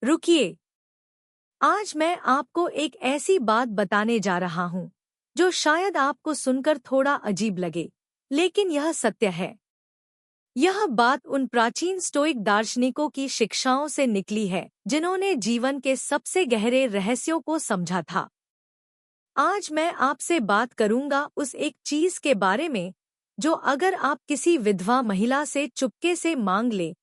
रुकिए, आज मैं आपको एक ऐसी बात बताने जा रहा हूँ जो शायद आपको सुनकर थोड़ा अजीब लगे, लेकिन यह सत्य है। यह बात उन प्राचीन स्टोइक दार्शनिकों की शिक्षाओं से निकली है जिन्होंने जीवन के सबसे गहरे रहस्यों को समझा था। आज मैं आपसे बात करूंगा उस एक चीज के बारे में जो अगर आप किसी विधवा महिला से चुपके से मांग ले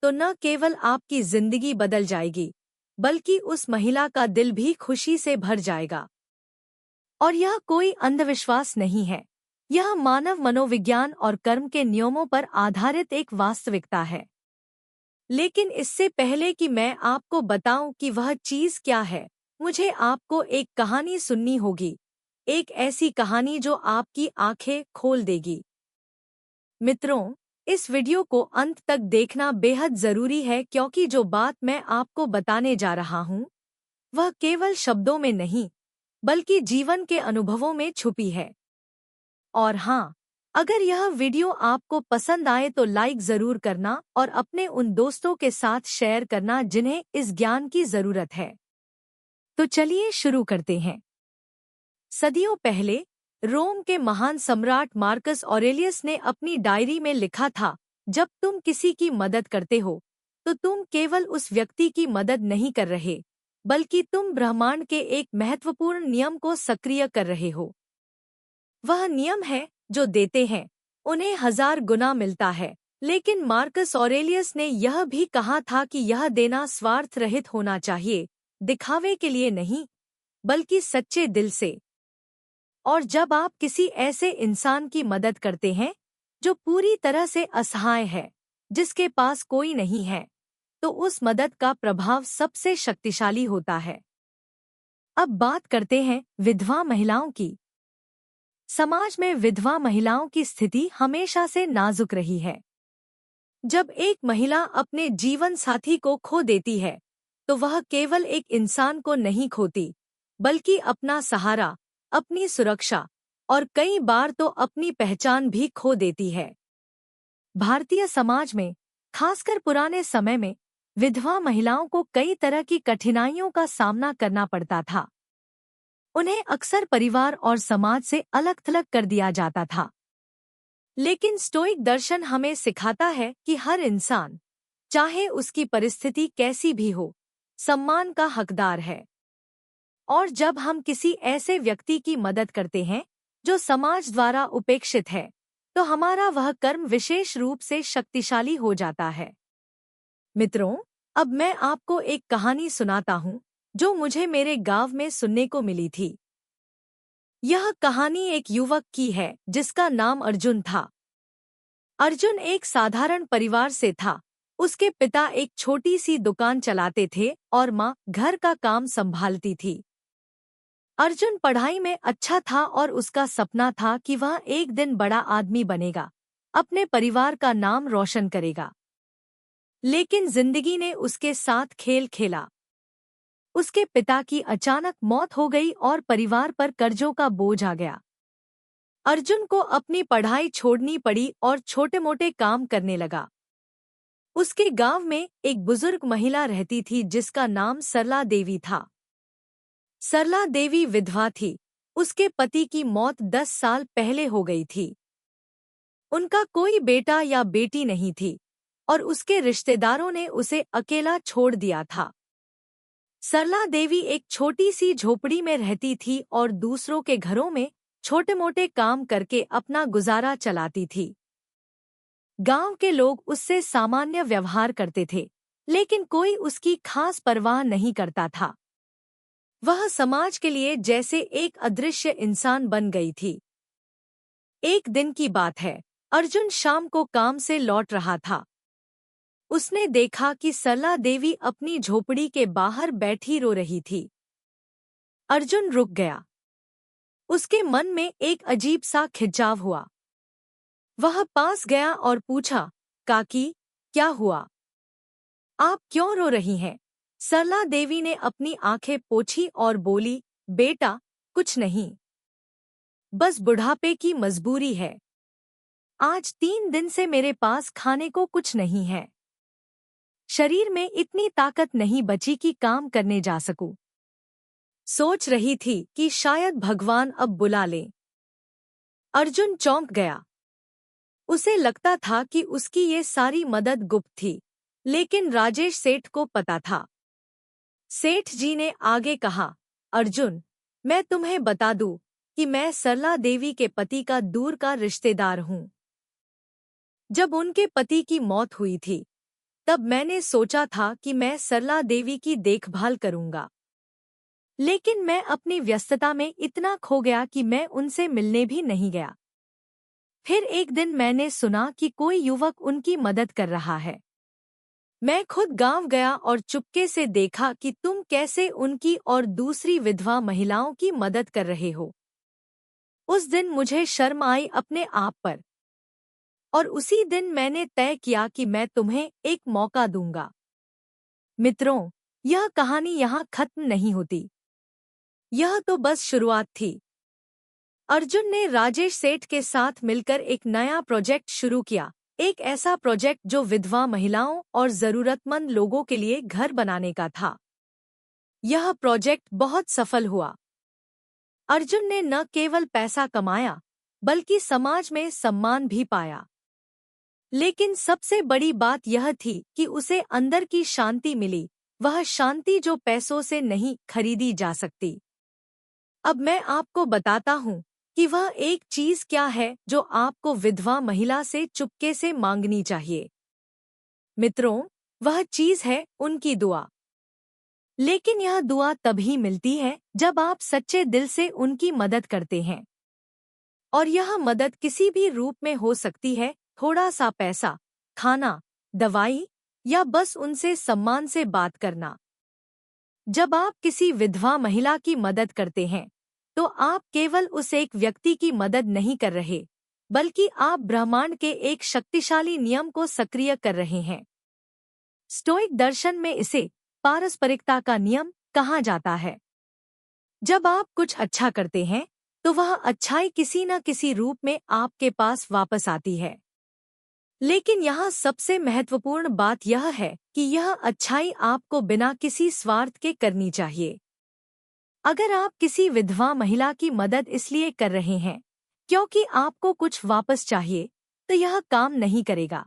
तो न केवल आपकी जिंदगी बदल जाएगी, बल्कि उस महिला का दिल भी खुशी से भर जाएगा। और यह कोई अंधविश्वास नहीं है, यह मानव मनोविज्ञान और कर्म के नियमों पर आधारित एक वास्तविकता है। लेकिन इससे पहले कि मैं आपको बताऊं कि वह चीज क्या है, मुझे आपको एक कहानी सुननी होगी, एक ऐसी कहानी जो आपकी आंखें खोल देगी। मित्रों, इस वीडियो को अंत तक देखना बेहद जरूरी है क्योंकि जो बात मैं आपको बताने जा रहा हूँ वह केवल शब्दों में नहीं बल्कि जीवन के अनुभवों में छुपी है। और हाँ, अगर यह वीडियो आपको पसंद आए तो लाइक जरूर करना और अपने उन दोस्तों के साथ शेयर करना जिन्हें इस ज्ञान की जरूरत है। तो चलिए शुरू करते हैं। सदियों पहले रोम के महान सम्राट मार्कस ऑरेलियस ने अपनी डायरी में लिखा था, जब तुम किसी की मदद करते हो तो तुम केवल उस व्यक्ति की मदद नहीं कर रहे, बल्कि तुम ब्रह्मांड के एक महत्वपूर्ण नियम को सक्रिय कर रहे हो। वह नियम है, जो देते हैं उन्हें 1000 गुना मिलता है। लेकिन मार्कस ऑरेलियस ने यह भी कहा था कि यह देना स्वार्थ रहित होना चाहिए, दिखावे के लिए नहीं, बल्कि सच्चे दिल से। और जब आप किसी ऐसे इंसान की मदद करते हैं जो पूरी तरह से असहाय है, जिसके पास कोई नहीं है, तो उस मदद का प्रभाव सबसे शक्तिशाली होता है। अब बात करते हैं विधवा महिलाओं की। समाज में विधवा महिलाओं की स्थिति हमेशा से नाजुक रही है। जब एक महिला अपने जीवन साथी को खो देती है तो वह केवल एक इंसान को नहीं खोती, बल्कि अपना सहारा, अपनी सुरक्षा और कई बार तो अपनी पहचान भी खो देती है। भारतीय समाज में, खासकर पुराने समय में, विधवा महिलाओं को कई तरह की कठिनाइयों का सामना करना पड़ता था। उन्हें अक्सर परिवार और समाज से अलग थलग कर दिया जाता था। लेकिन स्टोइक दर्शन हमें सिखाता है कि हर इंसान, चाहे उसकी परिस्थिति कैसी भी हो, सम्मान का हकदार है। और जब हम किसी ऐसे व्यक्ति की मदद करते हैं जो समाज द्वारा उपेक्षित है, तो हमारा वह कर्म विशेष रूप से शक्तिशाली हो जाता है। मित्रों, अब मैं आपको एक कहानी सुनाता हूँ जो मुझे मेरे गांव में सुनने को मिली थी। यह कहानी एक युवक की है जिसका नाम अर्जुन था। अर्जुन एक साधारण परिवार से था। उसके पिता एक छोटी सी दुकान चलाते थे और माँ घर का काम संभालती थी। अर्जुन पढ़ाई में अच्छा था और उसका सपना था कि वह एक दिन बड़ा आदमी बनेगा, अपने परिवार का नाम रोशन करेगा। लेकिन जिंदगी ने उसके साथ खेल खेला। उसके पिता की अचानक मौत हो गई और परिवार पर कर्जों का बोझ आ गया। अर्जुन को अपनी पढ़ाई छोड़नी पड़ी और छोटे-मोटे काम करने लगा। उसके गांव में एक बुजुर्ग महिला रहती थी जिसका नाम सरला देवी था। सरला देवी विधवा थी। उसके पति की मौत 10 साल पहले हो गई थी। उनका कोई बेटा या बेटी नहीं थी और उसके रिश्तेदारों ने उसे अकेला छोड़ दिया था। सरला देवी एक छोटी सी झोपड़ी में रहती थी और दूसरों के घरों में छोटे-मोटे काम करके अपना गुजारा चलाती थी। गांव के लोग उससे सामान्य व्यवहार करते थे, लेकिन कोई उसकी खास परवाह नहीं करता था। वह समाज के लिए जैसे एक अदृश्य इंसान बन गई थी। एक दिन की बात है, अर्जुन शाम को काम से लौट रहा था। उसने देखा कि सरला देवी अपनी झोपड़ी के बाहर बैठी रो रही थी। अर्जुन रुक गया। उसके मन में एक अजीब सा खिंचाव हुआ। वह पास गया और पूछा, काकी, क्या हुआ? आप क्यों रो रही हैं? सरला देवी ने अपनी आंखें पोंछी और बोली, बेटा, कुछ नहीं। बस बुढ़ापे की मजबूरी है। आज 3 दिन से मेरे पास खाने को कुछ नहीं है। शरीर में इतनी ताकत नहीं बची कि काम करने जा सकूं। सोच रही थी कि शायद भगवान अब बुला ले। अर्जुन चौंक गया। उसे लगता था कि उसकी ये सारी मदद गुप्त थी, लेकिन राजेश सेठ को पता था। सेठ जी ने आगे कहा, अर्जुन, मैं तुम्हें बता दूं कि मैं सरला देवी के पति का दूर का रिश्तेदार हूं। जब उनके पति की मौत हुई थी, तब मैंने सोचा था कि मैं सरला देवी की देखभाल करूंगा। लेकिन मैं अपनी व्यस्तता में इतना खो गया कि मैं उनसे मिलने भी नहीं गया। फिर एक दिन मैंने सुना कि कोई युवक उनकी मदद कर रहा है। मैं खुद गांव गया और चुपके से देखा कि तुम कैसे उनकी और दूसरी विधवा महिलाओं की मदद कर रहे हो। उस दिन मुझे शर्म आई अपने आप पर, और उसी दिन मैंने तय किया कि मैं तुम्हें एक मौका दूंगा। मित्रों, यह कहानी यहाँ खत्म नहीं होती। यह तो बस शुरुआत थी। अर्जुन ने राजेश सेठ के साथ मिलकर एक नया प्रोजेक्ट शुरू किया, एक ऐसा प्रोजेक्ट जो विधवा महिलाओं और जरूरतमंद लोगों के लिए घर बनाने का था। यह प्रोजेक्ट बहुत सफल हुआ। अर्जुन ने न केवल पैसा कमाया, बल्कि समाज में सम्मान भी पाया। लेकिन सबसे बड़ी बात यह थी कि उसे अंदर की शांति मिली, वह शांति जो पैसों से नहीं खरीदी जा सकती। अब मैं आपको बताता हूँ कि वह एक चीज क्या है जो आपको विधवा महिला से चुपके से मांगनी चाहिए। मित्रों, वह चीज है उनकी दुआ। लेकिन यह दुआ तभी मिलती है जब आप सच्चे दिल से उनकी मदद करते हैं। और यह मदद किसी भी रूप में हो सकती है, थोड़ा सा पैसा, खाना, दवाई, या बस उनसे सम्मान से बात करना। जब आप किसी विधवा महिला की मदद करते हैं, तो आप केवल उस एक व्यक्ति की मदद नहीं कर रहे, बल्कि आप ब्रह्मांड के एक शक्तिशाली नियम को सक्रिय कर रहे हैं। स्टोइक दर्शन में इसे पारस्परिकता का नियम कहा जाता है। जब आप कुछ अच्छा करते हैं, तो वह अच्छाई किसी न किसी रूप में आपके पास वापस आती है। लेकिन यहाँ सबसे महत्वपूर्ण बात यह है कि यह अच्छाई आपको बिना किसी स्वार्थ के करनी चाहिए। अगर आप किसी विधवा महिला की मदद इसलिए कर रहे हैं क्योंकि आपको कुछ वापस चाहिए, तो यह काम नहीं करेगा।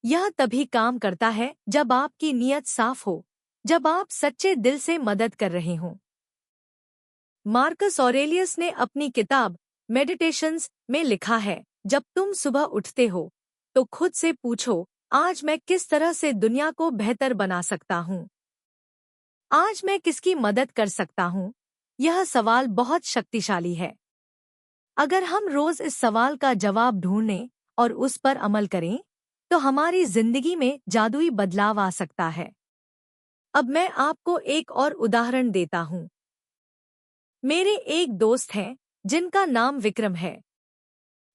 यह तभी काम करता है जब आपकी नीयत साफ हो, जब आप सच्चे दिल से मदद कर रहे हों। मार्कस ऑरेलियस ने अपनी किताब मेडिटेशंस में लिखा है, जब तुम सुबह उठते हो तो खुद से पूछो, आज मैं किस तरह से दुनिया को बेहतर बना सकता हूँ? आज मैं किसकी मदद कर सकता हूँ? यह सवाल बहुत शक्तिशाली है। अगर हम रोज इस सवाल का जवाब ढूंढें और उस पर अमल करें, तो हमारी जिंदगी में जादुई बदलाव आ सकता है। अब मैं आपको एक और उदाहरण देता हूँ। मेरे एक दोस्त हैं जिनका नाम विक्रम है।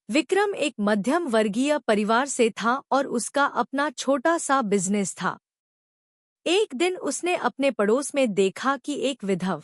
विक्रम एक मध्यम वर्गीय परिवार से था और उसका अपना छोटा सा बिजनेस था। एक दिन उसने अपने पड़ोस में देखा कि एक विधव